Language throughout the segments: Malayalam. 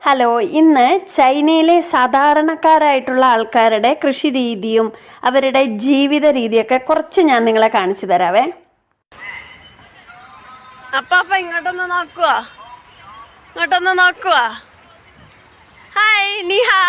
ഹലോ, ഇന്ന് ചൈനയിലെ സാധാരണക്കാരായിട്ടുള്ള ആൾക്കാരുടെ കൃഷി രീതിയും അവരുടെ ജീവിത രീതിയൊക്കെ കുറച്ച് ഞാൻ നിങ്ങളെ കാണിച്ചു തരാവേ. അപ്പ ഇങ്ങോട്ടൊന്ന് നോക്കുക. ഹായ്, നിഹാ.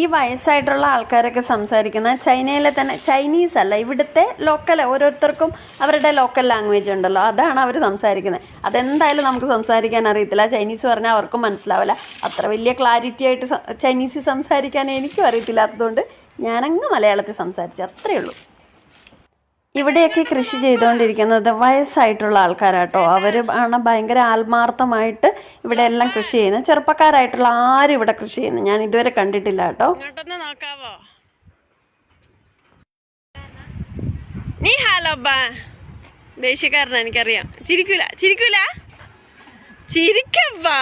ഈ വയസ്സായിട്ടുള്ള ആൾക്കാരൊക്കെ സംസാരിക്കുന്ന ചൈനയിലെ തന്നെ ചൈനീസ് അല്ല, ഇവിടുത്തെ ലോക്കൽ, ഓരോരുത്തർക്കും അവരുടെ ലോക്കൽ ലാംഗ്വേജ് ഉണ്ടല്ലോ, അതാണ് അവർ സംസാരിക്കുന്നത്. അതെന്തായാലും നമുക്ക് സംസാരിക്കാൻ അറിയത്തില്ല. ചൈനീസ് പറഞ്ഞാൽ അവർക്കും മനസ്സിലാവില്ല. അത്ര വലിയ ക്ലാരിറ്റി ആയിട്ട് ചൈനീസ് സംസാരിക്കാൻ എനിക്കും അറിയത്തില്ലാത്തതുകൊണ്ട് ഞാനങ്ങ് മലയാളത്തിൽ സംസാരിച്ചു, അത്രയേ ഉള്ളൂ. ഇവിടെയൊക്കെ കൃഷി ചെയ്തുകൊണ്ടിരിക്കുന്നത് വയസ്സായിട്ടുള്ള ആൾക്കാരാട്ടോ. അവർ ആണ് ഭയങ്കര ആത്മാർത്ഥമായിട്ട് ഇവിടെ എല്ലാം കൃഷി ചെയ്യുന്നത്. ചെറുപ്പക്കാരായിട്ടുള്ള ആരും ഇവിടെ കൃഷി ചെയ്യുന്നു ഞാൻ ഇതുവരെ കണ്ടിട്ടില്ല കേട്ടോ. നീ ഹലോ ദേശീയക്കാരനാ, എനിക്കറിയാം. ചിരിക്കൂല ചിരിക്കപ്പാ.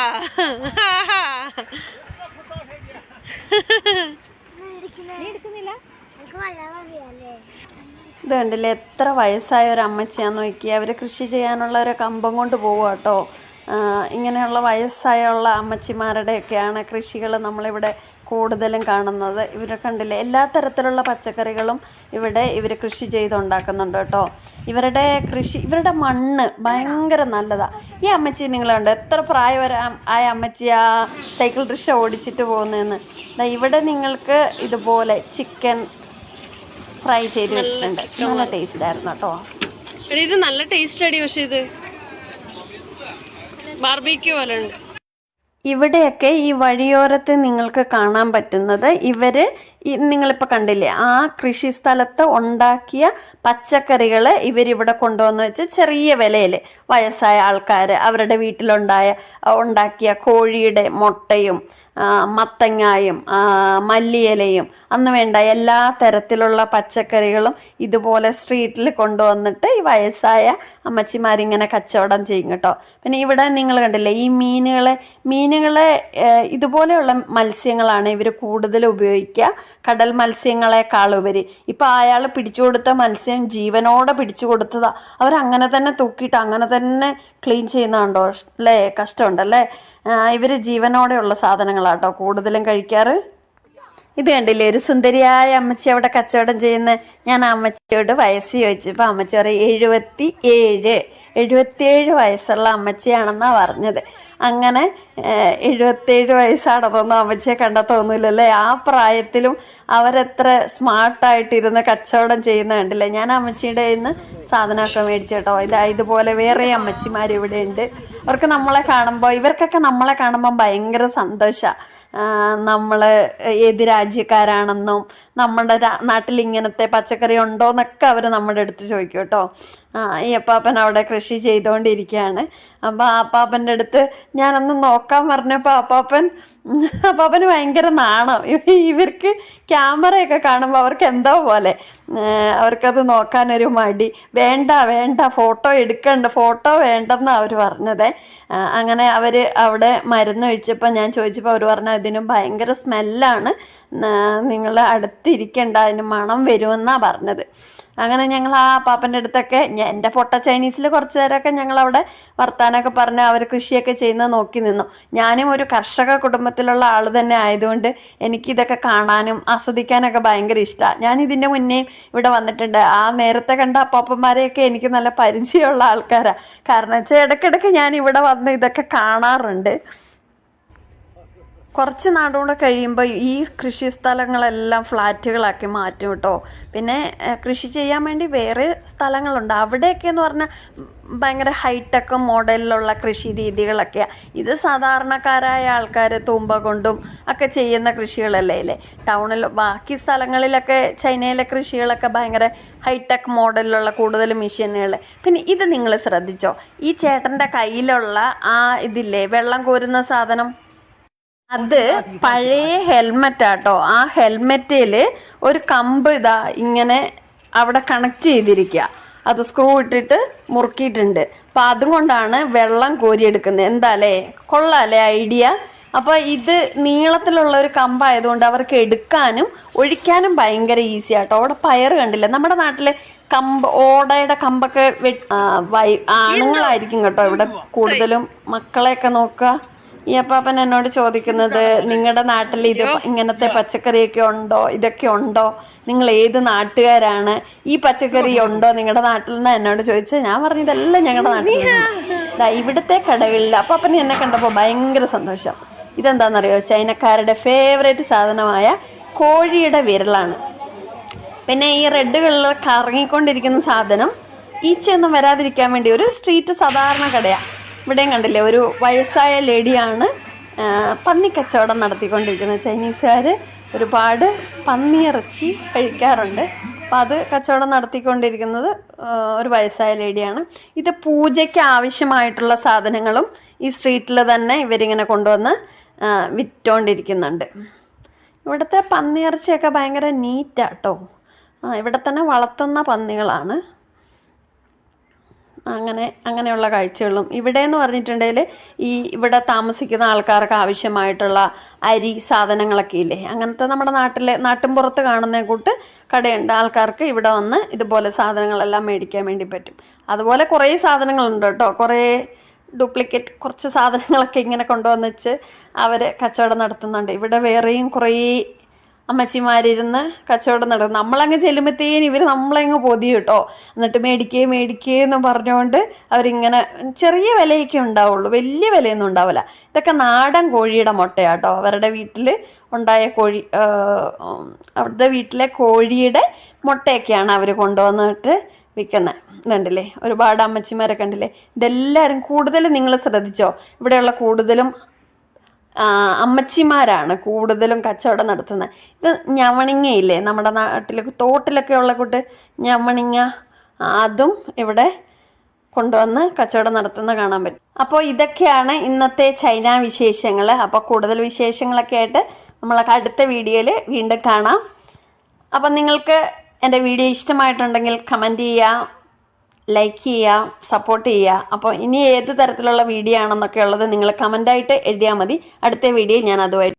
ഇത് കണ്ടില്ലേ, എത്ര വയസ്സായ ഒരു അമ്മച്ചിയാന്ന് നോക്കി. അവർ കൃഷി ചെയ്യാനുള്ള ഒരു കമ്പം കൊണ്ട് പോവുക കേട്ടോ. ഇങ്ങനെയുള്ള വയസ്സായുള്ള അമ്മച്ചിമാരുടെയൊക്കെയാണ് കൃഷികൾ നമ്മളിവിടെ കൂടുതലും കാണുന്നത്. ഇവരെ കണ്ടില്ലേ, എല്ലാ തരത്തിലുള്ള പച്ചക്കറികളും ഇവിടെ ഇവർ കൃഷി ചെയ്തുണ്ടാക്കുന്നുണ്ട് കേട്ടോ. ഇവരുടെ മണ്ണ് ഭയങ്കര നല്ലതാ. ഈ അമ്മച്ചി നിങ്ങളുണ്ട്, എത്ര പ്രായമായ അമ്മച്ചി ആ സൈക്കിൾ റിക്ഷ ഓടിച്ചിട്ട് പോകുന്നതെന്ന്. ഇവിടെ നിങ്ങൾക്ക് ഇതുപോലെ ചിക്കൻ ഫ്രൈ ചെയ്ത് വെച്ചിട്ടുണ്ട്. നല്ല ടേസ്റ്റ് ആയിരുന്നു കേട്ടോ. ഇത് നല്ല ടേസ്റ്റ് അടി. പക്ഷെ ഇത് ബാർബിക്യൂ പോലെ ഉണ്ട്. ഇവിടെയൊക്കെ ഈ വഴിയോരത്ത് നിങ്ങൾക്ക് കാണാൻ പറ്റുന്നത് നിങ്ങളിപ്പോൾ കണ്ടില്ലേ, ആ കൃഷി സ്ഥലത്ത് ഉണ്ടാക്കിയ പച്ചക്കറികൾ ഇവരിവിടെ കൊണ്ടുവന്ന് വെച്ച് ചെറിയ വിലയിൽ വയസ്സായ ആൾക്കാർ അവരുടെ ഉണ്ടാക്കിയ കോഴിയുടെ മുട്ടയും മത്തങ്ങായും മല്ലിയിലയും അന്ന് വേണ്ട എല്ലാ തരത്തിലുള്ള പച്ചക്കറികളും ഇതുപോലെ സ്ട്രീറ്റിൽ കൊണ്ടുവന്നിട്ട് ഈ വയസ്സായ അമ്മച്ചിമാരിങ്ങനെ കച്ചവടം ചെയ്യും കേട്ടോ. പിന്നെ ഇവിടെ നിങ്ങൾ കണ്ടില്ലേ, ഈ മീനുകളെ ഇതുപോലെയുള്ള മത്സ്യങ്ങളാണ് ഇവർ കൂടുതൽ ഉപയോഗിക്കുക, കടൽ മത്സ്യങ്ങളെക്കാളുപരി. ഇപ്പം അയാൾ പിടിച്ചു കൊടുത്ത മത്സ്യം ജീവനോടെ പിടിച്ചു കൊടുത്തതാ. അവരങ്ങനെ തന്നെ തൂക്കിയിട്ട് അങ്ങനെ തന്നെ ക്ലീൻ ചെയ്യുന്നുണ്ടോ അല്ലേ? കഷ്ടമുണ്ടല്ലേ. ഇവർ ജീവനോടെയുള്ള സാധനങ്ങളാട്ടോ കൂടുതലും കഴിക്കാറ്. ഇത് കണ്ടില്ലേ, ഒരു സുന്ദരിയായ അമ്മച്ചി അവിടെ കച്ചവടം ചെയ്യുന്നത്. ഞാൻ ആ അമ്മച്ചിയോട് വയസ്സ് ചോദിച്ചപ്പോൾ അമ്മച്ചി പറയും 77 വയസ്സുള്ള അമ്മച്ചിയാണെന്നാണ് പറഞ്ഞത്. അങ്ങനെ 77 വയസ്സാണെന്നൊന്നും അമ്മച്ചിയെ കണ്ടാൽ തോന്നൂലല്ലേ. ആ പ്രായത്തിലും അവരെത്ര സ്മാർട്ടായിട്ടിരുന്ന് കച്ചവടം ചെയ്യുന്ന കണ്ടില്ലേ. ഞാൻ അമ്മച്ചിയുടെ കയ്യിൽ സാധനമൊക്കെ മേടിച്ചു കേട്ടോ. ഇതുപോലെ വേറെ അമ്മച്ചിമാർ ഇവിടെ ഉണ്ട്. ഇവർക്കൊക്കെ നമ്മളെ കാണുമ്പോൾ ഭയങ്കര സന്തോഷമാണ്. നമ്മൾ ഏത് രാജ്യക്കാരാണെന്നും നമ്മുടെ നാട്ടിൽ ഇങ്ങനത്തെ പച്ചക്കറി ഉണ്ടോ എന്നൊക്കെ അവർ നമ്മുടെ അടുത്ത് ചോദിക്കും കേട്ടോ. ഈ അപ്പാപ്പൻ അവിടെ കൃഷി ചെയ്തുകൊണ്ടിരിക്കുകയാണ്. അപ്പോൾ ആ അപ്പാപ്പൻ്റെ അടുത്ത് ഞാനൊന്ന് നോക്കാൻ പറഞ്ഞപ്പോൾ അപ്പാപ്പന് ഭയങ്കര നാണം. ഇവർക്ക് ക്യാമറയൊക്കെ കാണുമ്പോൾ അവർക്ക് എന്തോ പോലെ, അവർക്കത് നോക്കാനൊരു മടി. വേണ്ട ഫോട്ടോ വേണ്ടെന്നാണ് അവർ പറഞ്ഞത്. അങ്ങനെ അവർ അവിടെ മരുന്ന് ഒഴിച്ചപ്പോൾ ഞാൻ ചോദിച്ചപ്പോൾ അവർ പറഞ്ഞു ഇതിനും ഭയങ്കര സ്മെല്ലാണ്, നിങ്ങൾ അടുത്തിരിക്കേണ്ട, അതിന് മണം വരുമെന്നാണ് പറഞ്ഞത്. അങ്ങനെ ഞങ്ങൾ ആ പാപ്പൻ്റെ അടുത്തൊക്കെ എൻ്റെ പൊട്ട ചൈനീസിൽ കുറച്ച് നേരമൊക്കെ ഞങ്ങളവിടെ വർത്താനമൊക്കെ പറഞ്ഞ് അവർ കൃഷിയൊക്കെ ചെയ്യുന്നത് നോക്കി നിന്നു. ഞാനും ഒരു കർഷക കുടുംബത്തിലുള്ള ആൾ തന്നെ ആയതുകൊണ്ട് എനിക്കിതൊക്കെ കാണാനും ആസ്വദിക്കാനൊക്കെ ഭയങ്കര ഇഷ്ടമാണ്. ഞാൻ ഇതിൻ്റെ മുന്നേയും ഇവിടെ വന്നിട്ടുണ്ട്. ആ നേരത്തെ കണ്ട അപ്പാപ്പന്മാരെയൊക്കെ എനിക്ക് നല്ല പരിചയമുള്ള ആൾക്കാരാണ്. കാരണം വെച്ചാൽ ഇടയ്ക്കിടയ്ക്ക് ഞാൻ ഇവിടെ വന്ന് ഇതൊക്കെ കാണാറുണ്ട്. കുറച്ച് നാടുകൂടെ കഴിയുമ്പോൾ ഈ കൃഷി സ്ഥലങ്ങളെല്ലാം ഫ്ലാറ്റുകളാക്കി മാറ്റും കേട്ടോ. പിന്നെ കൃഷി ചെയ്യാൻ വേണ്ടി വേറെ സ്ഥലങ്ങളുണ്ട്. അവിടെയൊക്കെ എന്ന് പറഞ്ഞാൽ ഭയങ്കര ഹൈടെക് മോഡലിലുള്ള കൃഷി രീതികളൊക്കെയാണ്. ഇത് സാധാരണക്കാരായ ആൾക്കാർ തൂമ്പ കൊണ്ടും ഒക്കെ ചെയ്യുന്ന കൃഷികളല്ലേ ഇല്ലേ. ടൗണിൽ ബാക്കി സ്ഥലങ്ങളിലൊക്കെ ചൈനയിലെ കൃഷികളൊക്കെ ഭയങ്കര ഹൈടെക് മോഡലിലുള്ള കൂടുതൽ മെഷീനുകൾ. പിന്നെ ഇത് നിങ്ങൾ ശ്രദ്ധിച്ചോ, ഈ ചേട്ടൻ്റെ കയ്യിലുള്ള ആ ഇതില്ലേ വെള്ളം കോരുന്ന സാധനം, അത് പഴയ ഹെൽമെറ്റാട്ടോ. ആ ഹെൽമെറ്റിൽ ഒരു കമ്പ് ഇങ്ങനെ അവിടെ കണക്ട് ചെയ്തിരിക്കുക. അത് സ്ക്രൂ ഇട്ടിട്ട് മുറുക്കിയിട്ടുണ്ട്. അപ്പം അതുകൊണ്ടാണ് വെള്ളം കോരിയെടുക്കുന്നത്. എന്താല്ലേ, കൊള്ളാല്ലേ ഐഡിയ. അപ്പോൾ ഇത് നീളത്തിലുള്ള ഒരു കമ്പായതുകൊണ്ട് അവർക്ക് എടുക്കാനും ഒഴിക്കാനും ഭയങ്കര ഈസി ആട്ടോ. അവിടെ പയർ കണ്ടില്ല, നമ്മുടെ നാട്ടിലെ ഓടയുടെ കമ്പൊക്കെ ആണുങ്ങളായിരിക്കും കേട്ടോ ഇവിടെ കൂടുതലും. മക്കളെയൊക്കെ നോക്കുക, ഈ അപ്പാപ്പൻ എന്നോട് ചോദിക്കുന്നത്, നിങ്ങളുടെ നാട്ടിൽ ഇത് ഇങ്ങനത്തെ പച്ചക്കറിയൊക്കെ ഉണ്ടോ, ഇതൊക്കെ ഉണ്ടോ, നിങ്ങൾ ഏത് നാട്ടുകാരാണ്, ഈ പച്ചക്കറി ഉണ്ടോ നിങ്ങളുടെ നാട്ടിൽ നിന്ന് എന്നോട് ചോദിച്ചാൽ ഞാൻ പറഞ്ഞു ഇതെല്ലാം ഞങ്ങളുടെ നാട്ടിൽ നിന്ന്. ഇവിടുത്തെ കടകളിൽ അപ്പാപ്പന് എന്നെ കണ്ടപ്പോൾ ഭയങ്കര സന്തോഷം. ഇതെന്താണെന്നറിയോ, ചൈനക്കാരുടെ ഫേവറേറ്റ് സാധനമായ കോഴിയുടെ വിരലാണ്. പിന്നെ ഈ റെഡ് കളറിൽ കറങ്ങിക്കൊണ്ടിരിക്കുന്ന സാധനം ഈച്ചയൊന്നും വരാതിരിക്കാൻ വേണ്ടി ഒരു സ്ട്രീറ്റ് സാധാരണ കടയാണ്. ഇവിടെയും കണ്ടില്ലേ, ഒരു വയസ്സായ ലേഡിയാണ് പന്നിക്കച്ചവടം നടത്തിക്കൊണ്ടിരിക്കുന്നത്. ചൈനീസുകാർ ഒരുപാട് പന്നിയിറച്ചി കഴിക്കാറുണ്ട്. അപ്പം അത് കച്ചവടം നടത്തിക്കൊണ്ടിരിക്കുന്നത് ഒരു വയസ്സായ ലേഡിയാണ്. ഇത് പൂജയ്ക്ക് ആവശ്യമായിട്ടുള്ള സാധനങ്ങളും ഈ സ്ട്രീറ്റിൽ തന്നെ ഇവരിങ്ങനെ കൊണ്ടുവന്ന് വിറ്റോണ്ടിരിക്കുന്നുണ്ട്. ഇവിടുത്തെ പന്നിയിറച്ചിയൊക്കെ ഭയങ്കര നീറ്റാട്ടോ. ഇവിടെ തന്നെ വളർത്തുന്ന പന്നികളാണ്. അങ്ങനെയുള്ള കാഴ്ചകളും ഇവിടെ എന്ന് പറഞ്ഞിട്ടുണ്ടെങ്കിൽ ഇവിടെ താമസിക്കുന്ന ആൾക്കാർക്ക് ആവശ്യമായിട്ടുള്ള അരി സാധനങ്ങളൊക്കെ ഇല്ലേ, അങ്ങനത്തെ നമ്മുടെ നാട്ടിൻപുറത്ത് കാണുന്ന കൂട്ട് കടയുണ്ട്. ആൾക്കാർക്ക് ഇവിടെ വന്ന് ഇതുപോലെ സാധനങ്ങളെല്ലാം മേടിക്കാൻ വേണ്ടി പറ്റും. അതുപോലെ കുറേ സാധനങ്ങളുണ്ട് കേട്ടോ. കുറേ ഡ്യൂപ്ലിക്കേറ്റ് കുറച്ച് സാധനങ്ങളൊക്കെ ഇങ്ങനെ കൊണ്ടുവന്നിച്ച് അവർ കച്ചവടം നടത്തുന്നുണ്ട്. ഇവിടെ വേറെയും കുറേ അമ്മച്ചിമാരിരുന്ന് കച്ചവടം നടക്കും. നമ്മളങ്ങ് ചെല്ലുമ്പോഴത്തേനും ഇവർ നമ്മളങ്ങ് പൊതിയും കേട്ടോ. എന്നിട്ട് മേടിക്കേ എന്ന് പറഞ്ഞുകൊണ്ട് അവരിങ്ങനെ ചെറിയ വിലയൊക്കെ ഉണ്ടാവുള്ളൂ, വലിയ വിലയൊന്നും ഉണ്ടാവില്ല. ഇതൊക്കെ നാടൻ കോഴിയുടെ മുട്ടയാട്ടോ. അവരുടെ വീട്ടിൽ ഉണ്ടായ അവരുടെ വീട്ടിലെ കോഴിയുടെ മുട്ടയൊക്കെയാണ് അവർ കൊണ്ടുവന്നിട്ട് വിൽക്കുന്നത്. ഇതുണ്ടല്ലേ, ഒരുപാട് അമ്മച്ചിമാരെ കണ്ടില്ലേ. ഇതെല്ലാവരും കൂടുതലും നിങ്ങൾ ശ്രദ്ധിച്ചോ, ഇവിടെയുള്ള കൂടുതലും അമ്മച്ചിമാരാണ് കൂടുതലും കച്ചവടം നടത്തുന്നത്. ഇത് ഞവണിങ്ങയില്ലേ, നമ്മുടെ നാട്ടിലൊക്കെ തോട്ടിലൊക്കെ ഉള്ള കൂട്ട് ഞവണിങ്ങ, അതും ഇവിടെ കൊണ്ടുവന്ന് കച്ചവടം നടത്തുന്ന കാണാൻ പറ്റും. അപ്പോൾ ഇതൊക്കെയാണ് ഇന്നത്തെ ചൈന വിശേഷങ്ങൾ. അപ്പോൾ കൂടുതൽ വിശേഷങ്ങളൊക്കെ ആയിട്ട് നമ്മളൊക്കെ അടുത്ത വീഡിയോയിൽ വീണ്ടും കാണാം. അപ്പം നിങ്ങൾക്ക് എൻ്റെ വീഡിയോ ഇഷ്ടമായിട്ടുണ്ടെങ്കിൽ കമൻറ്റ് ചെയ്യുക, ലൈക്ക് ചെയ്യുക, സപ്പോർട്ട് ചെയ്യുക. അപ്പോൾ ഇനി ഏത് തരത്തിലുള്ള വീഡിയോ ആണെന്നൊക്കെ ഉള്ളത് നിങ്ങൾ കമൻ്റായിട്ട് എഴുതിയാൽ മതി. അടുത്ത വീഡിയോയിൽ ഞാൻ അതുമായിട്ട്